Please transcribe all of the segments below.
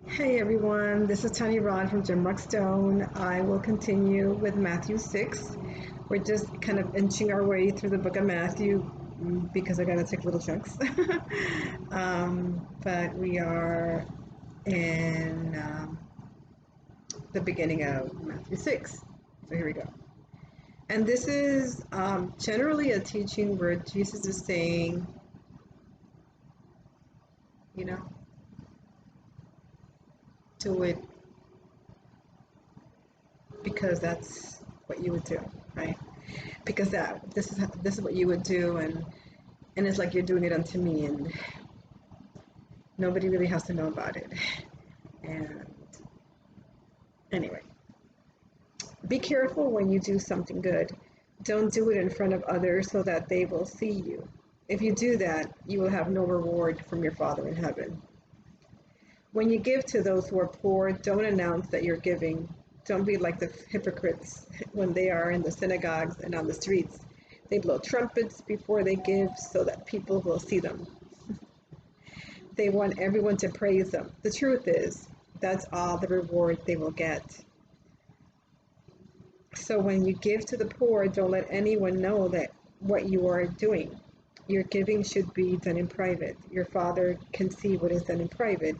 Hey everyone, this is Tony Ron from Jim Rock Stone. I will continue with Matthew 6. We're just kind of inching our way through the book of Matthew because I gotta take little chunks. But we are in the beginning of Matthew 6. So here we go. And this is generally a teaching where Jesus is saying, you know, do it because that's what you would do, right? Because this is what you would do, and it's like you're doing it unto me, and nobody really has to know about it. And anyway, be careful when you do something good. Don't do it in front of others so that they will see you. If you do that, you will have no reward from your Father in heaven. When you give to those who are poor, don't announce that you're giving. Don't be like the hypocrites when they are in the synagogues and on the streets. They blow trumpets before they give so that people will see them. They want everyone to praise them. The truth is, that's all the reward they will get. So when you give to the poor, don't let anyone know that what you are doing. Your giving should be done in private. Your Father can see what is done in private,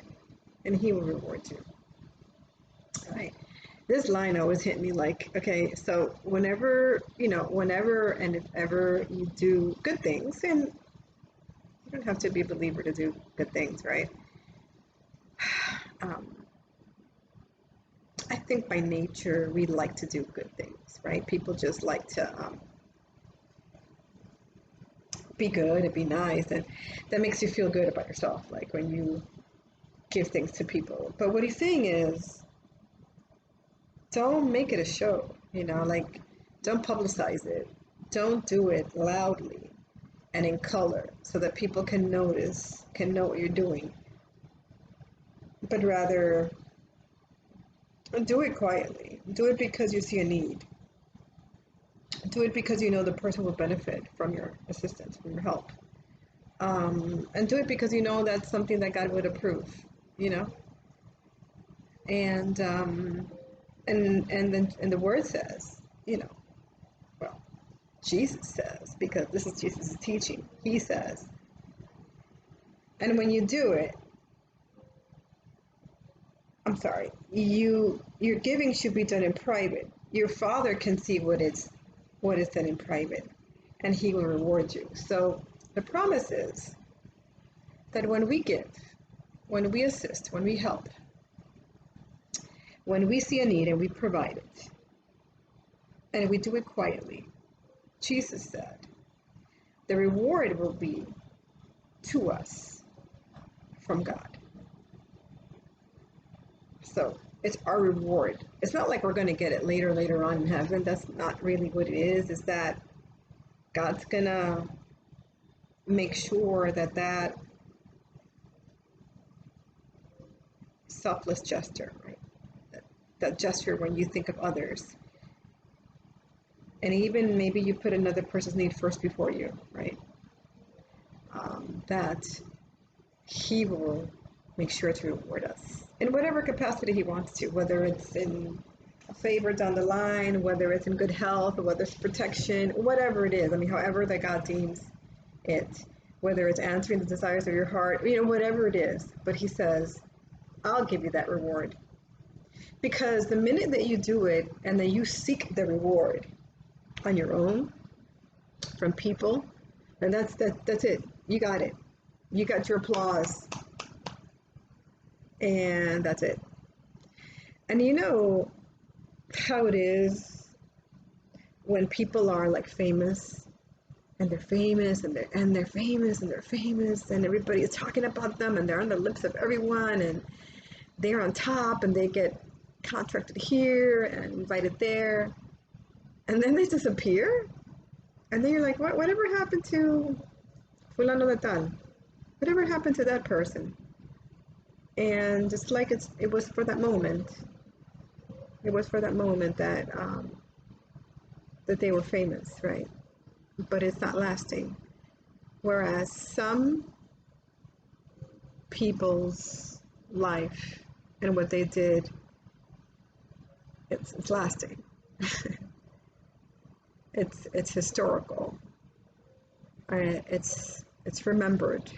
and He will reward you. All right. This line always hit me like, okay, so whenever and if ever you do good things, and you don't have to be a believer to do good things, right? Um, I think by nature we like to do good things, right? People just like to be good and be nice, and that makes you feel good about yourself, like when you give things to people. But what he's saying is, don't make it a show, like don't publicize it. Don't do it loudly and in color so that people can notice, can know what you're doing. But rather, do it quietly. Do it because you see a need. Do it because you know the person will benefit from your assistance, from your help. And do it because you know that's something that God would approve, you know? And then the word says, well, Jesus says, because this is Jesus' teaching, he says, and when you do it, your giving should be done in private. Your Father can see what is done in private, and he will reward you. So the promise is that when we give, when we assist, when we help, when we see a need and we provide it, and we do it quietly, Jesus said, the reward will be to us from God. So it's our reward. It's not like we're going to get it later on in heaven. That's not really what it is that God's going to make sure that selfless gesture, right? That gesture when you think of others. And even maybe you put another person's need first before you, right? That he will make sure to reward us in whatever capacity he wants to, whether it's in a favor down the line, whether it's in good health, whether it's protection, whatever it is. I mean, however that God deems it, whether it's answering the desires of your heart, whatever it is. But he says, I'll give you that reward. Because the minute that you do it and then you seek the reward on your own from people, and that's it. You got it. You got your applause. And that's it. And you know how it is when people are like famous, and they're famous and they're famous and they're famous, and everybody is talking about them, and they're on the lips of everyone, and they're on top, and they get contracted here and invited there, and then they disappear, and then you're like, whatever happened to fulano de tal? Whatever happened to that person? And just like it was for that moment. It was for that moment that they were famous, right? But it's not lasting. Whereas some people's life and what they did, it's lasting. It's historical. It's remembered,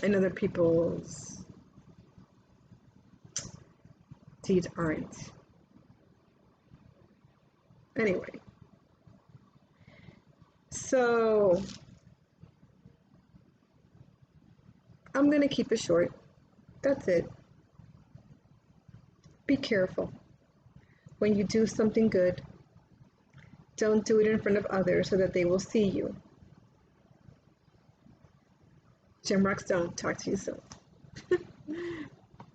and other people's deeds aren't. Anyway, so I'm gonna keep it short. That's it. Be careful. When you do something good, don't do it in front of others so that they will see you. Jim Rockstone, talk to you soon.